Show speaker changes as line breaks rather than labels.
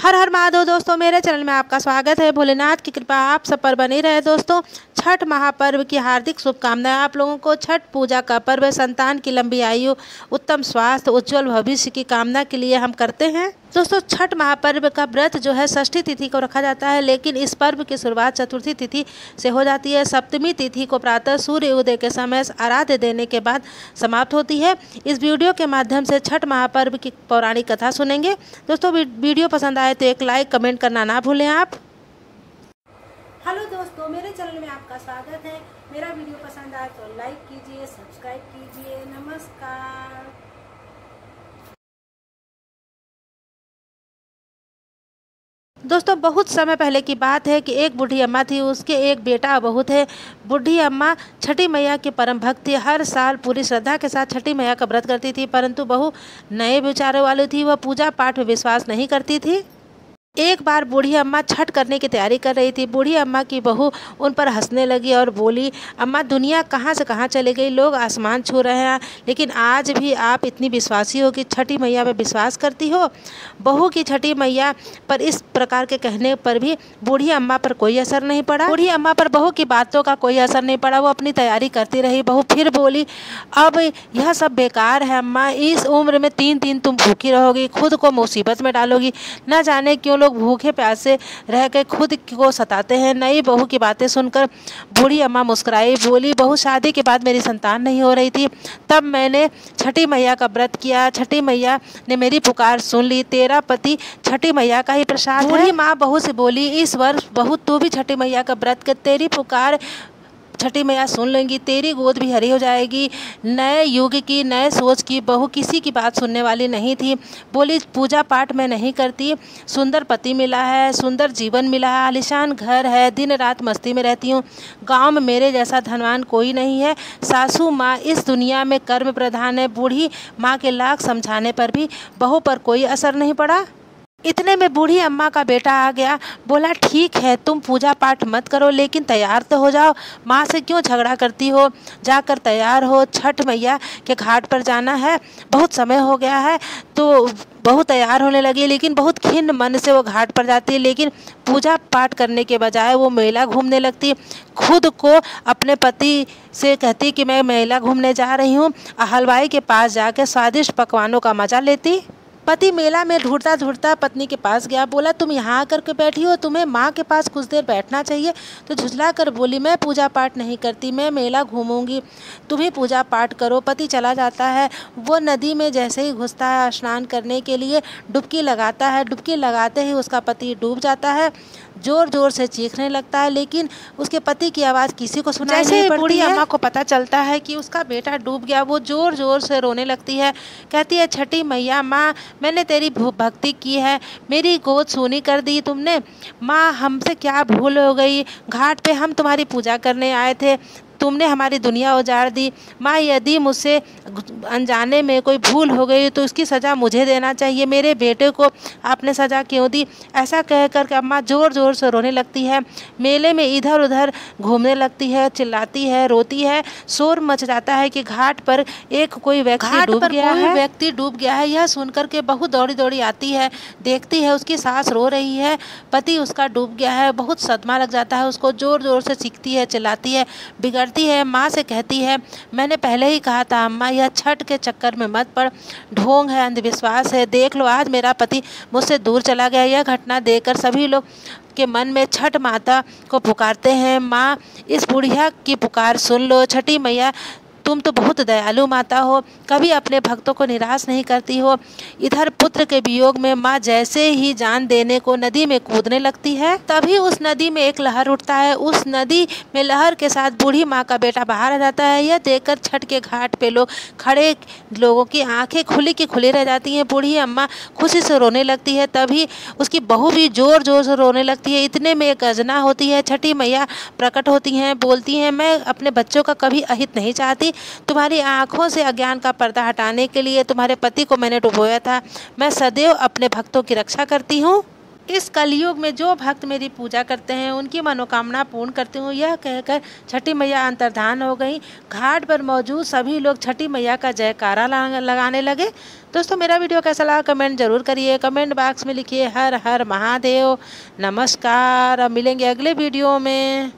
हर हर महादेव दोस्तों, मेरे चैनल में आपका स्वागत है। भोलेनाथ की कृपा आप सब पर बनी रहे। दोस्तों, छठ महापर्व की हार्दिक शुभकामनाएं आप लोगों को। छठ पूजा का पर्व संतान की लंबी आयु, उत्तम स्वास्थ्य, उज्जवल भविष्य की कामना के लिए हम करते हैं। दोस्तों, छठ महापर्व का व्रत जो है षष्ठी तिथि को रखा जाता है, लेकिन इस पर्व की शुरुआत चतुर्थी तिथि से हो जाती है। सप्तमी तिथि को प्रातः सूर्य उदय के समय आराध्य देने के बाद समाप्त होती है। इस वीडियो के माध्यम से छठ महापर्व की पौराणिक कथा सुनेंगे। दोस्तों, वीडियो पसंद आए तो एक लाइक कमेंट करना ना भूलें आप। हेलो दोस्तों, मेरे चैनल में आपका स्वागत है। मेरा वीडियो पसंद आए तो लाइक कीजिए, सब्सक्राइब कीजिए। नमस्कार। दोस्तों, बहुत समय पहले की बात है कि एक बूढ़ी अम्मा थी, उसके एक बेटा बहू थे। बूढ़ी अम्मा छठी मैया की परम भक्त थी। हर साल पूरी श्रद्धा के साथ छठी मैया का व्रत करती थी, परंतु बहू नए विचारों वाली थी। वह पूजा पाठ में विश्वास नहीं करती थी। एक बार बूढ़ी अम्मा छठ करने की तैयारी कर रही थी। बूढ़ी अम्मा की बहू उन पर हंसने लगी और बोली, अम्मा, दुनिया कहाँ से कहाँ चली गई, लोग आसमान छू रहे हैं, लेकिन आज भी आप इतनी विश्वासी हो कि छठी मैया पर विश्वास करती हो। बहू की छठी मैया पर इस प्रकार के कहने पर भी बूढ़ी अम्मा पर कोई असर नहीं पड़ा। बूढ़ी अम्मा पर बहू की बातों का कोई असर नहीं पड़ा। वो अपनी तैयारी करती रही। बहू फिर बोली, अब यह सब बेकार है अम्मा, इस उम्र में 3 दिन तुम भूखी रहोगी, खुद को मुसीबत में डालोगी। न जाने क्यों लोग भूखे प्यासे रह के खुद को सताते हैं। नई बहू की बातें सुनकर बूढ़ी अम्मा मुस्कुराई, बोली, बहू, शादी के बाद मेरी संतान नहीं हो रही थी, तब मैंने छठी मैया का व्रत किया। छठी मैया ने मेरी पुकार सुन ली। तेरा पति छठी मैया का ही प्रसाद है। बूढ़ी माँ बहू से बोली, इस वर्ष बहू तू भी छठी मैया का व्रत कर, तेरी पुकार छठी मैया सुन लेंगी, तेरी गोद भी हरी हो जाएगी। नए युग की, नए सोच की बहू किसी की बात सुनने वाली नहीं थी। बोली, पूजा पाठ मैं नहीं करती, सुंदर पति मिला है, सुंदर जीवन मिला है, आलीशान घर है, दिन रात मस्ती में रहती हूँ। गांव में मेरे जैसा धनवान कोई नहीं है। सासू माँ इस दुनिया में कर्म प्रधान है। बूढ़ी माँ के लाख समझाने पर भी बहू पर कोई असर नहीं पड़ा। इतने में बूढ़ी अम्मा का बेटा आ गया। बोला, ठीक है, तुम पूजा पाठ मत करो, लेकिन तैयार तो हो जाओ। माँ से क्यों झगड़ा करती हो, जाकर तैयार हो, छठ मैया के घाट पर जाना है, बहुत समय हो गया है। तो बहू तैयार होने लगी, लेकिन बहुत खिन्न मन से वो घाट पर जाती है, लेकिन पूजा पाठ करने के बजाय वो मेला घूमने लगती। खुद को अपने पति से कहती कि मैं मेला घूमने जा रही हूँ। हलवाई के पास जाकर स्वादिष्ट पकवानों का मजा लेती। पति मेला में ढूंढता ढूंढता पत्नी के पास गया। बोला, तुम यहाँ आकर के बैठी हो, तुम्हें माँ के पास कुछ देर बैठना चाहिए। तो झुझला कर बोली, मैं पूजा पाठ नहीं करती, मैं मेला घूमूंगी, तुम ही पूजा पाठ करो। पति चला जाता है। वो नदी में जैसे ही घुसता है स्नान करने के लिए, डुबकी लगाता है। डुबकी लगाते ही उसका पति डूब जाता है। जोर जोर से चीखने लगता है, लेकिन उसके पति की आवाज़ किसी को सुनाई नहीं पड़ती है। बूढ़ी अम्मा को पता चलता है कि उसका बेटा डूब गया। वो जोर जोर से रोने लगती है। कहती है, छठी मैया, माँ, मैंने तेरी भक्ति की है, मेरी गोद सूनी कर दी तुमने। माँ, हमसे क्या भूल हो गई, घाट पे हम तुम्हारी पूजा करने आए थे, तुमने हमारी दुनिया उजाड़ दी। माँ, यदि मुझसे अनजाने में कोई भूल हो गई तो उसकी सज़ा मुझे देना चाहिए, मेरे बेटे को आपने सज़ा क्यों दी। ऐसा कह कर के अम्मा ज़ोर ज़ोर से रोने लगती है। मेले में इधर उधर घूमने लगती है, चिल्लाती है, रोती है। शोर मच जाता है कि घाट पर कोई व्यक्ति डूब गया है। यह सुनकर के बहुत दौड़ी दौड़ी आती है, देखती है उसकी सास रो रही है, पति उसका डूब गया है। बहुत सदमा लग जाता है उसको। ज़ोर ज़ोर से चीखती है, चिल्लाती है, बिगड़ती है। माँ से कहती है, मैंने पहले ही कहा था अम्मा, यह छठ के चक्कर में मत पड़, ढोंग है, अंधविश्वास है। देख लो, आज मेरा पति मुझसे दूर चला गया। यह घटना देखकर सभी लोग के मन में छठ माता को पुकारते हैं। माँ, इस बुढ़िया की पुकार सुन लो। छठी मैया, तुम तो बहुत दयालु माता हो, कभी अपने भक्तों को निराश नहीं करती हो। इधर पुत्र के वियोग में माँ जैसे ही जान देने को नदी में कूदने लगती है, तभी उस नदी में एक लहर उठता है। उस नदी में लहर के साथ बूढ़ी माँ का बेटा बाहर आ जाता है। यह देखकर छठ के घाट पे खड़े लोगों की आंखें खुली की खुली रह जाती हैं। बूढ़ी अम्मा खुशी से रोने लगती है। तभी उसकी बहू भी जोर जोर से रोने लगती है। इतने में एक गर्जना होती है। छठी मैया प्रकट होती हैं, बोलती हैं, मैं अपने बच्चों का कभी अहित नहीं चाहती। तुम्हारी आंखों से अज्ञान का पर्दा हटाने के लिए तुम्हारे पति को मैंने डुबोया था। मैं सदैव अपने भक्तों की रक्षा करती हूँ। इस कलयुग में जो भक्त मेरी पूजा करते हैं उनकी मनोकामना पूर्ण करती हूँ, यह कहकर छठी मैया अंतर्धान हो गई। घाट पर मौजूद सभी लोग छठी मैया का जयकारा लगाने लगे। दोस्तों मेरा वीडियो कैसा लगा कमेंट जरूर करिए, कमेंट बॉक्स में लिखिए हर हर महादेव। नमस्कार, अब मिलेंगे अगले वीडियो में।